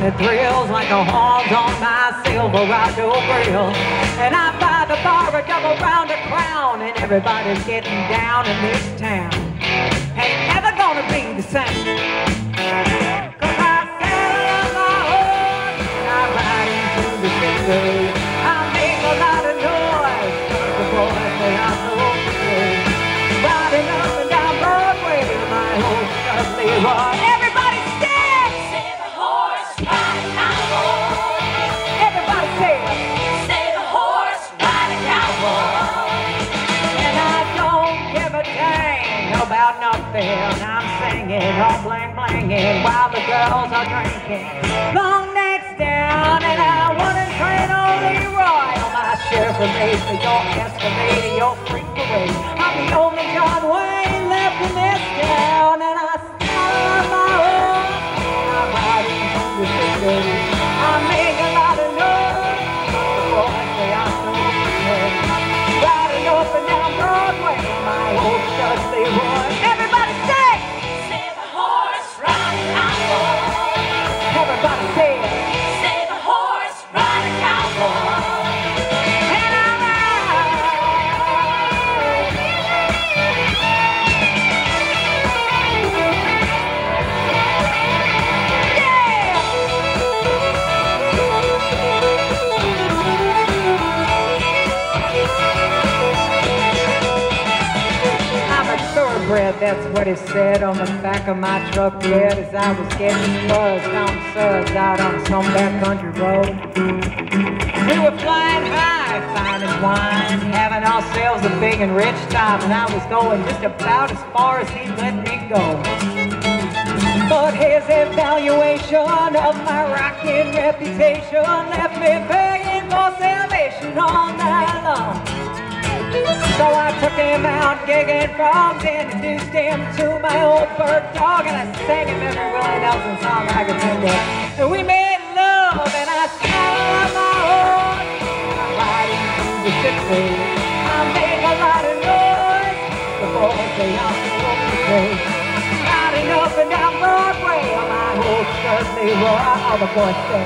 It thrills like a horns on my Silverado grill. And I buy the bar a double round of Crown, and everybody's getting down in this town. Ain't never gonna be the same. 'Cause I saddle my horse and I ride into the city. I make a lot of noise 'cause the boys they are so free. Riding up and down Broadway, my horse does Leroy. Everybody stand! Say the horse, ride a cowboy. Everybody say it! Say the horse, ride a cowboy. And I don't give a dang about nothing. I'm singing, all bling blinging while the girls are drinking. Long necks down, and I wanna train on Leroy. On my Chevrolet, for your Escalade, your freak parade. I'm the only John Wayne left in this town, and I start my horse. I'm riding through the city. I make a lot of noise. The boys they are so free. Riding up and down Broadway, my horse does Leroy. Everybody say! Say the horse, ride a cowboy. Everybody say it! Say the horse, ride a cowboy. And I ride! Yeah! I'm a thoroughbred, that's what it said on the back of my truck bed as I was getting buzzed on suds out on some backcountry road. We were flying high, fine as wine, having ourselves a big and rich time, and I was going just about as far as he'd let me go. But his evaluation of my rockin' reputation left me begging for salvation all night long. So I took him out gigging frogs, introduced him to my old bird dog, and I sang him every Willie Nelson song I could think of. And we made love, and I sang my horse. I'm riding through the city. I make a lot of noise. The boys they all so free. Riding up and down Broadway on my horse does Leroy. All the boys say.